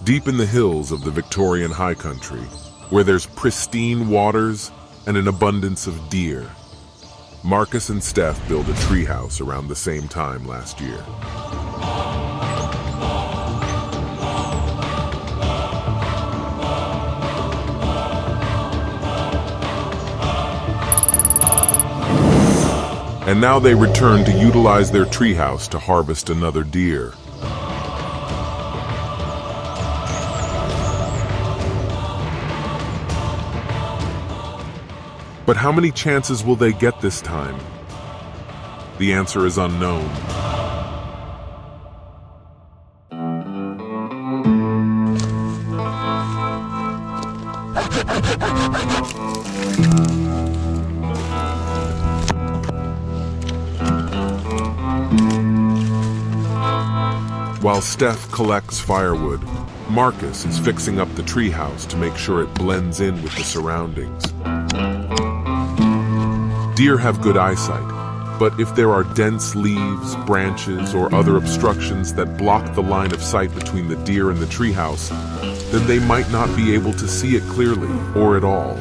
Deep in the hills of the Victorian High Country, where there's pristine waters and an abundance of deer, Marcus and Steph built a treehouse around the same time last year. And now they return to utilize their treehouse to harvest another deer. But how many chances will they get this time? The answer is unknown. While Steph collects firewood, Marcus is fixing up the treehouse to make sure it blends in with the surroundings. Deer have good eyesight, but if there are dense leaves, branches, or other obstructions that block the line of sight between the deer and the treehouse, then they might not be able to see it clearly or at all.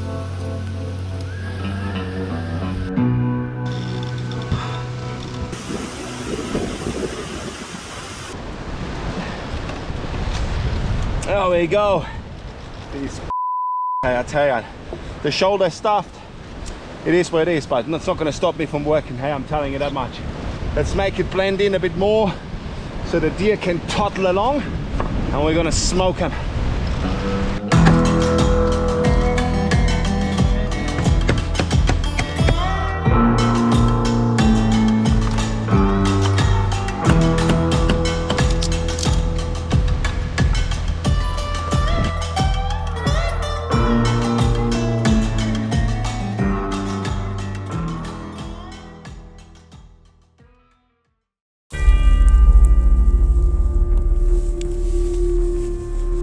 There we go. These I tell you, the shoulder stuffed. It is what it is, but it's not going to stop me from working. Hey, I'm telling you that much. Let's make it blend in a bit more so the deer can toddle along, and we're going to smoke them.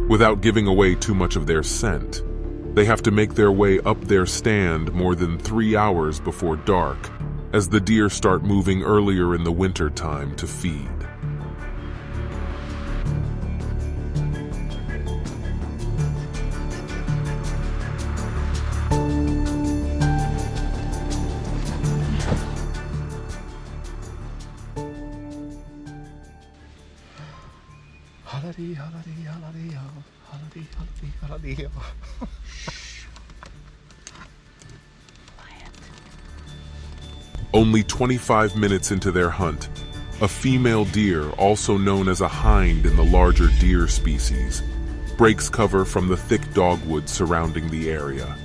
Without giving away too much of their scent, they have to make their way up their stand more than 3 hours before dark, as the deer start moving earlier in the winter time to feed. Only 25 minutes into their hunt, a female deer, also known as a hind in the larger deer species, breaks cover from the thick dogwood surrounding the area.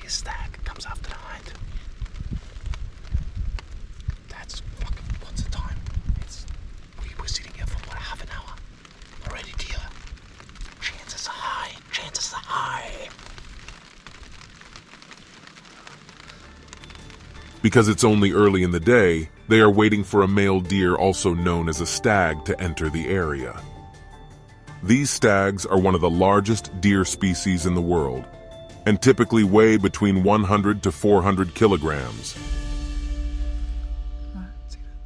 Stag comes after the hind. That's fucking, what's the time? We were sitting here for what, half an hour? Already deer. Chances are high, chances are high. Because it's only early in the day, they are waiting for a male deer, also known as a stag, to enter the area. These stags are one of the largest deer species in the world, and typically weigh between 100 to 400 kilograms. See that?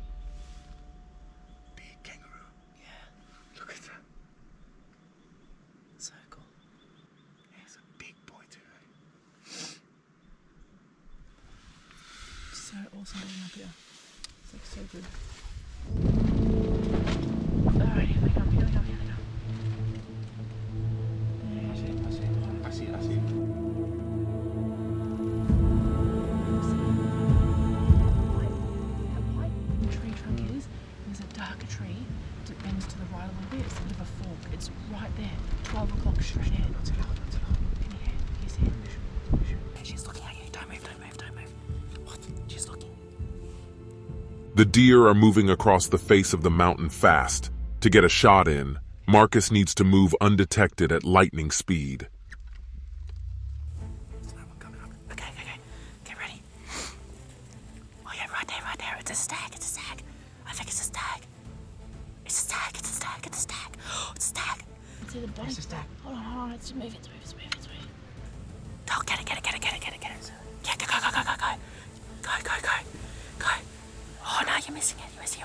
Big kangaroo. Yeah. Look at that. Circle. He's a big boy too. So awesome being up here. It's like so good. Alright, here they come. It's right there. 12 o'clock straight ahead. Can you hear? You see it? She's looking at you. Don't move. What? She's looking. The deer are moving across the face of the mountain fast. To get a shot in, Marcus needs to move undetected at lightning speed. Okay. Get ready. Oh yeah, right there. It's a stag. I think it's a stag. It's a stag. Oh, it's a stag. It's the body. It's a stag. Hold on. It's moving. Oh, get it. Yeah, go. Oh no, you're missing it. Wait.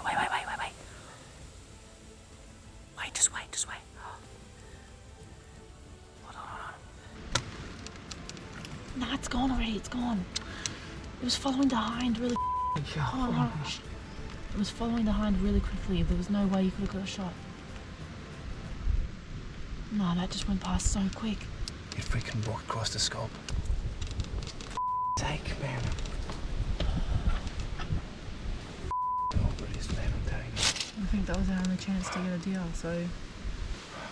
Wait, just wait. Hold on. Nah, it's gone already. It was following the hind really. Hold on. It was following the hind really quickly. There was no way you could have got a shot. No, that just went past so quick. You freaking walked across the scope. Sake, man. Over this, man, I'm telling you. I think that was our only chance to get a deal, so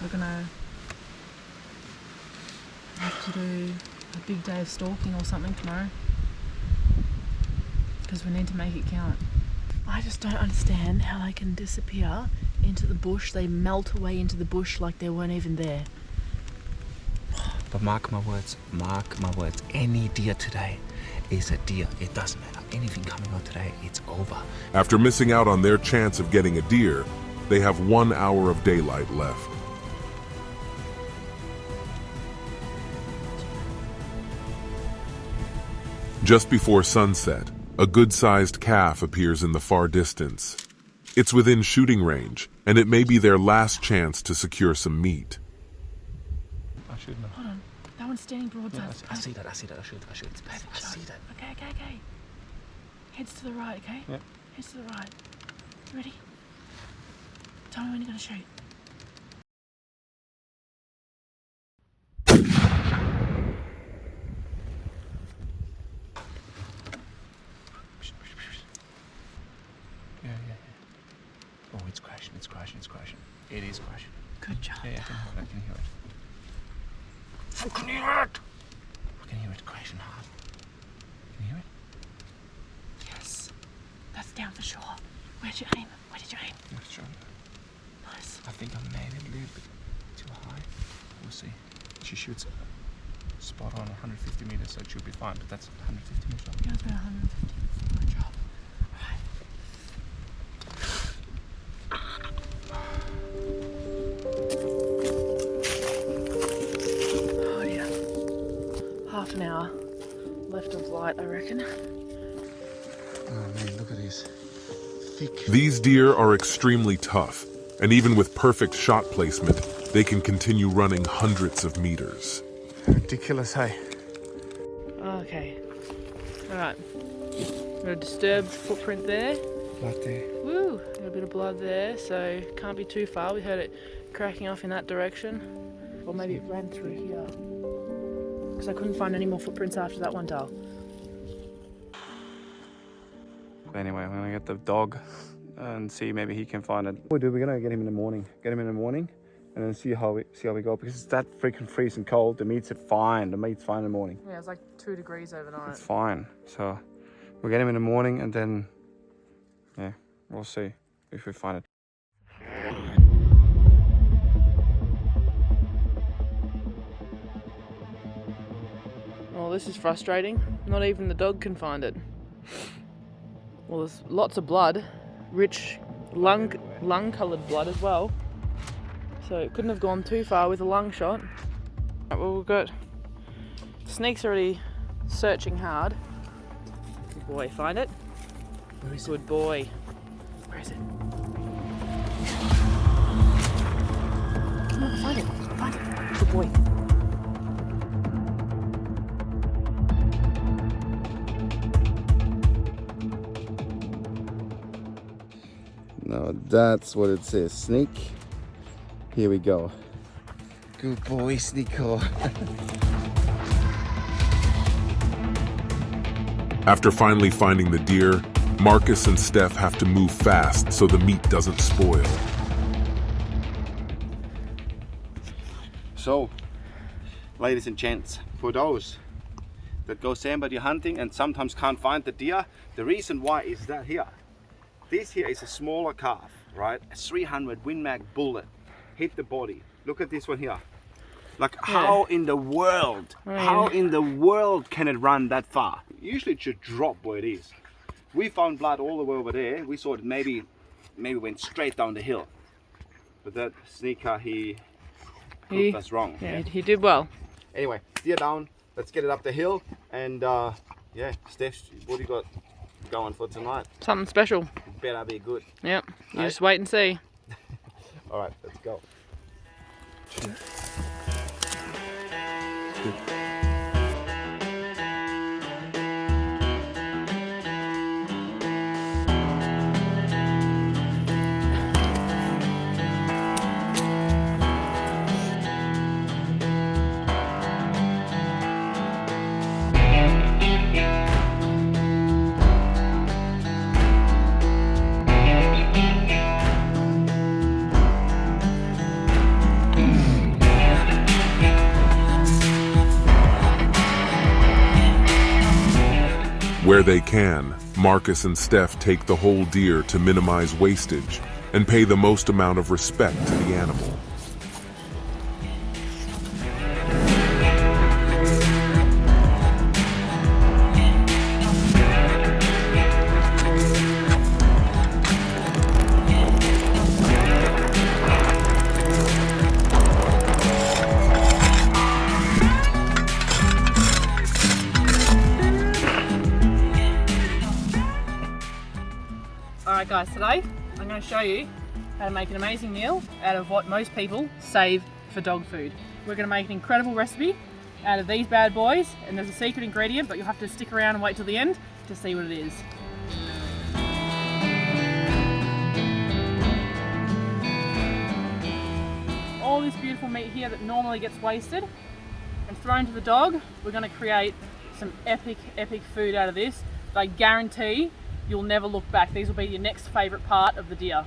we're gonna have to do a big day of stalking or something tomorrow, because we need to make it count. I just don't understand how they can disappear into the bush. They melt away into the bush like they weren't even there. But mark my words, any deer today is a deer. It doesn't matter. Anything coming on today, it's over. After missing out on their chance of getting a deer, they have 1 hour of daylight left. Just before sunset, a good-sized calf appears in the far distance. It's within shooting range, and it may be their last chance to secure some meat. I should know. Hold on. That one's standing broadside. Yeah, I see that. I should. I see that. Okay. Heads to the right, okay? Yep. Heads to the right. You ready? Tell me when you're gonna shoot. Yeah. Oh, it's crashing. It is crashing. Good job. Yeah, I can hear it. I can hear it crashing hard. Can you hear it? Yes. That's down for sure. Where did you aim? Yeah, sure. Nice. I think I made it a little bit too high. We'll see. She shoots spot on 150 meters, so it should be fine, but that's 150 meters. Yeah, it's about 150. Good job. Alright. Oh yeah. Half an hour left of light, I reckon. Oh man, look at this. Thick. These deer are extremely tough, and even with perfect shot placement, they can continue running hundreds of meters. Ridiculous, hey? Okay. Alright. Got a disturbed footprint there. Right there. Woo! Got a bit of blood there, so can't be too far. We heard it cracking off in that direction. Or maybe it ran through here. Because I couldn't find any more footprints after that one, Dal. Anyway, I'm gonna get the dog and see maybe he can find it. We're gonna get him in the morning. And then see how we go, because it's that freaking freezing cold. The meat's fine. The meat's fine in the morning. Yeah, it's like 2 degrees overnight. It's fine. So we'll get him in the morning, and then yeah, we'll see if we find it. Well, this is frustrating. Not even the dog can find it. Well, there's lots of blood, rich lung-coloured blood as well. So it couldn't have gone too far with a lung shot. Right, well, we've got Sneak's already searching hard. Good boy, find it? Where is Good boy. Where is it? Come on, find it. Good boy. No, that's what it says. Sneak. Here we go. Good boy, Sneako. After finally finding the deer, Marcus and Steph have to move fast so the meat doesn't spoil. So, ladies and gents, for those that go Sambar deer hunting and sometimes can't find the deer, the reason why is that here. This here is a smaller calf, right? A 300 Win Mag bullet hit the body. Look at this one here. Like, how in the world, how in the world can it run that far? Usually it should drop where it is. We found blood all the way over there. We thought it maybe went straight down the hill. But that sneaker, he proved us wrong. Yeah, he did well. Anyway, deer down. Let's get it up the hill. And yeah, Steph, what do you got going for tonight? Something special. Better be good. Yep, you just wait and see. All right, let's go. Where they can, Marcus and Steph take the whole deer to minimize wastage and pay the most amount of respect to the animal. Alright guys, today I'm going to show you how to make an amazing meal out of what most people save for dog food. We're going to make an incredible recipe out of these bad boys, and there's a secret ingredient, but you'll have to stick around and wait till the end to see what it is. All this beautiful meat here that normally gets wasted and thrown to the dog, we're going to create some epic food out of this. I guarantee you'll never look back. These will be your next favourite part of the deer.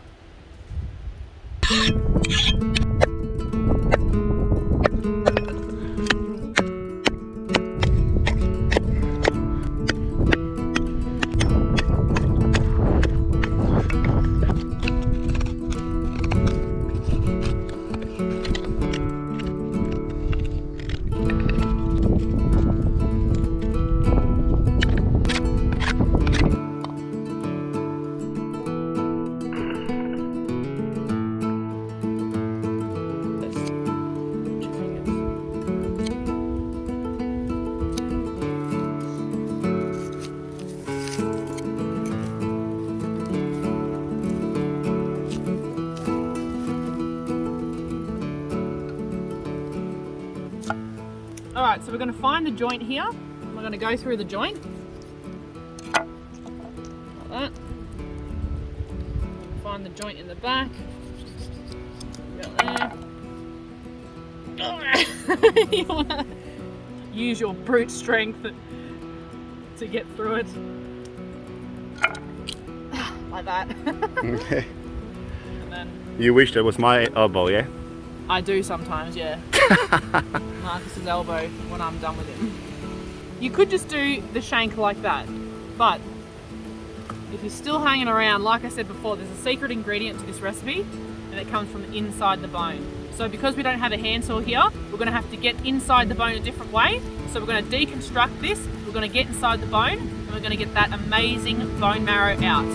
Alright, so we're going to find the joint here. We're going to go through the joint. Like that. Find the joint in the back. About there. You want to use your brute strength to get through it. Like that. Okay. And then You wish that was my elbow, yeah? I do sometimes, yeah. Marcus's elbow when I'm done with him. You could just do the shank like that, but if you're still hanging around, like I said before, there's a secret ingredient to this recipe, and it comes from inside the bone. So because we don't have a handsaw here, we're going to have to get inside the bone a different way. So we're going to deconstruct this, we're going to get inside the bone, and we're going to get that amazing bone marrow out.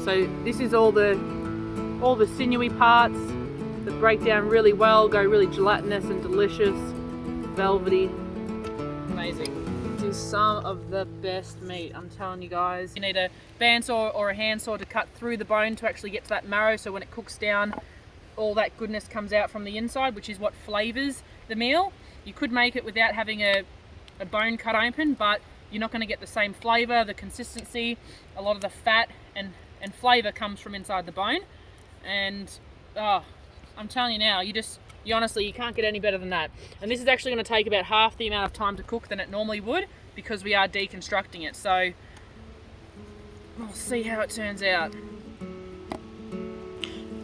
So this is all the sinewy parts that break down really well, go really gelatinous and delicious, velvety, amazing. This is some of the best meat, I'm telling you guys. You need a bandsaw or a handsaw to cut through the bone to actually get to that marrow, so when it cooks down, all that goodness comes out from the inside, which is what flavors the meal. You could make it without having a bone cut open, but you're not going to get the same flavor, the consistency, a lot of the fat and flavor comes from inside the bone. And I'm telling you now, you honestly, you can't get any better than that. And this is actually going to take about half the amount of time to cook than it normally would, because we are deconstructing it. So we'll see how it turns out.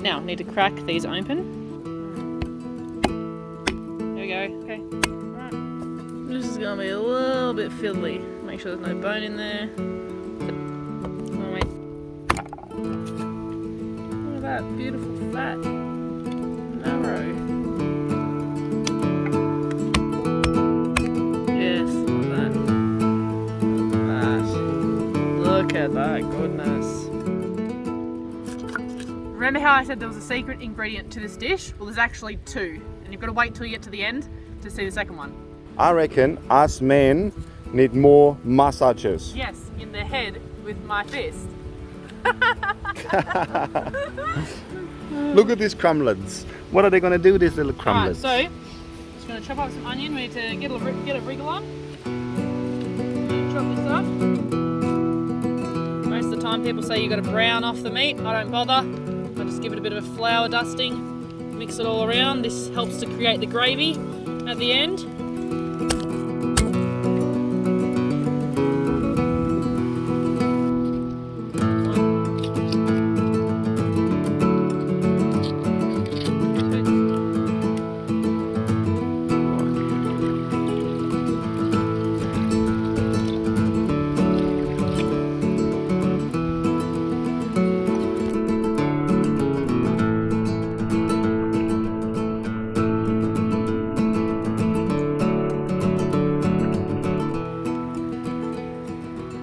Now, need to crack these open. There we go. Okay. Alright. This is gonna be a little bit fiddly. Make sure there's no bone in there. Oh wait. Look at that beautiful fat marrow. Yes, like that. Look at that goodness. Remember how I said there was a secret ingredient to this dish? Well, there's actually two, and you've got to wait till you get to the end to see the second one. I reckon us men need more massages. Yes, in the head with my fist. Look at these crumblets. What are they going to do with these little Alright, crumblets? so just going to chop up some onion. We need to get a wriggle on. Chop this up. Most of the time people say you've got to brown off the meat. I don't bother. I just give it a bit of a flour dusting, mix it all around. This helps to create the gravy at the end.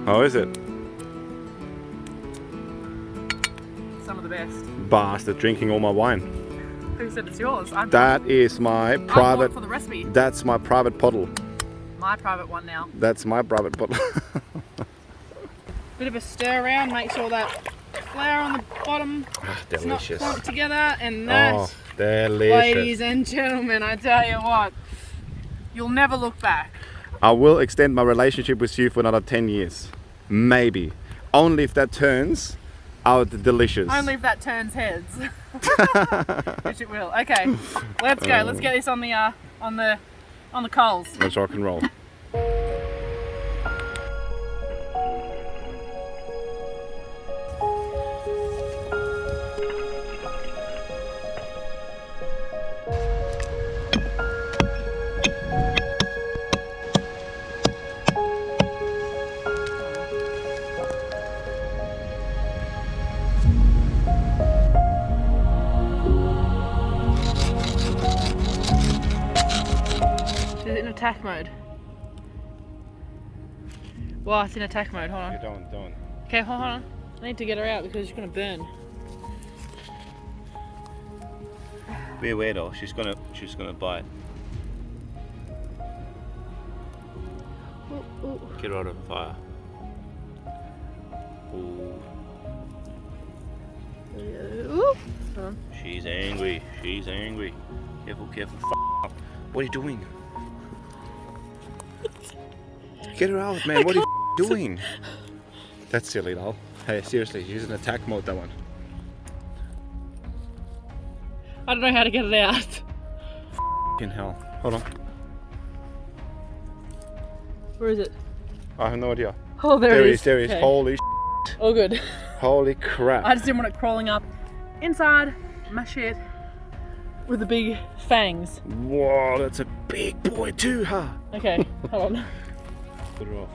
How is it? Some of the best. Bastard, drinking all my wine. Who said it's yours? That is my private. for the recipe. That's my private bottle. My private one now. That's my private bottle. Bit of a stir around, make sure that flour on the bottom is not Delicious. clumped together, and that, Oh, delicious. ladies and gentlemen, I tell you what, you'll never look back. I will extend my relationship with you for another 10 years. Maybe. Only if that turns out delicious. Only if that turns heads, which it will. Okay, let's go. Let's get this on the coals. Let's rock and roll. Is it in attack mode? Well, it's in attack mode. Hold on. Don't. Okay, hold on. I need to get her out because she's gonna burn. Be aware though, she's gonna bite. Ooh, ooh. Get her out of the fire. Ooh, Ooh. Hold on. she's angry. She's angry. Careful. What are you doing? Get her out, man. What are you doing? That's silly, though. Hey, seriously, she's in attack mode, that one. I don't know how to get it out. In hell. Hold on. Where is it? I have no idea. Oh, there it is. There he is. Okay. Holy Oh, good. holy crap. I just didn't want it crawling up inside my shit with the big fangs. Whoa, that's a big boy too, huh? Okay, hold on. Put her off.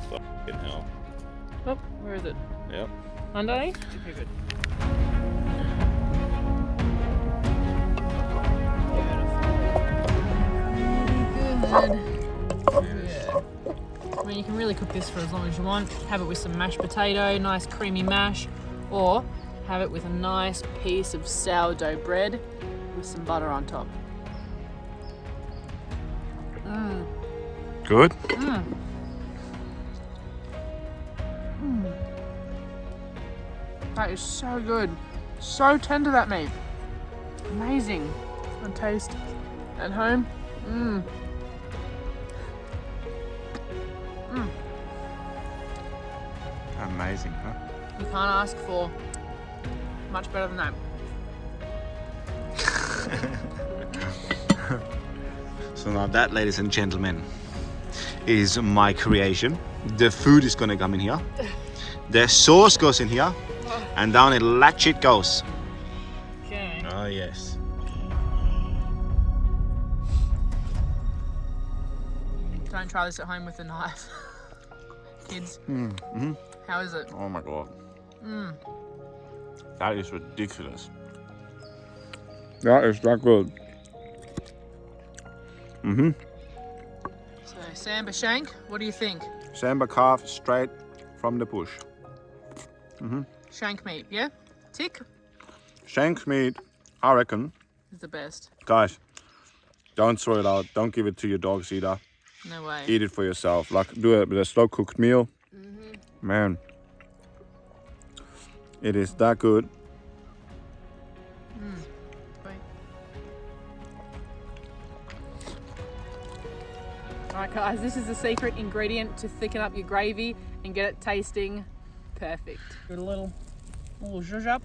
Fucking hell. Oh, where is it? Yep. Underneath? Okay, good. Good. I mean, you can really cook this for as long as you want. Have it with some mashed potato, nice creamy mash, or have it with a nice piece of sourdough bread with some butter on top. Mmm. Good. Mmm. Mmm. That is so good. So tender, that meat. Amazing. It's gonna taste at home. Mmm. Mmm. Amazing, huh? You can't ask for much better than that. So now that, ladies and gentlemen, is my creation. The food is gonna come in here. The sauce goes in here, and down it latch it goes. yes. Don't try this at home with a knife. Kids, how is it? Oh my god. That is ridiculous. That is that good. So, Sambar shank, what do you think? Sambar calf straight from the bush. Shank meat, yeah? Tick Shank meat, I reckon. is the best. Guys, don't throw it out. Don't give it to your dogs either. No way. Eat it for yourself. Like, do it with a slow cooked meal. Man, it is that good. Wait. Alright guys, this is the secret ingredient to thicken up your gravy and get it tasting perfect. Give it a little zhuzh up.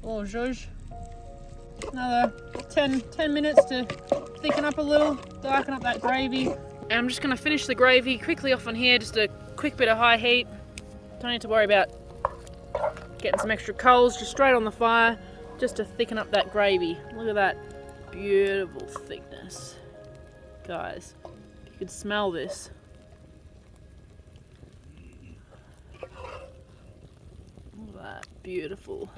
A little zhuzh. Another 10 minutes to thicken up a little, darken up that gravy. And I'm just going to finish the gravy quickly off on here, just a quick bit of high heat. Don't need to worry about getting some extra coals, just straight on the fire, just to thicken up that gravy. Look at that beautiful thickness. Guys, if you could smell this. Look at that, beautiful.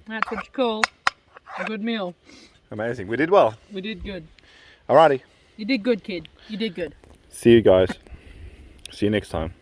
That's what you call a good meal. Amazing. We did well. We did good. Alrighty. You did good, kid. You did good. See you guys. See you next time.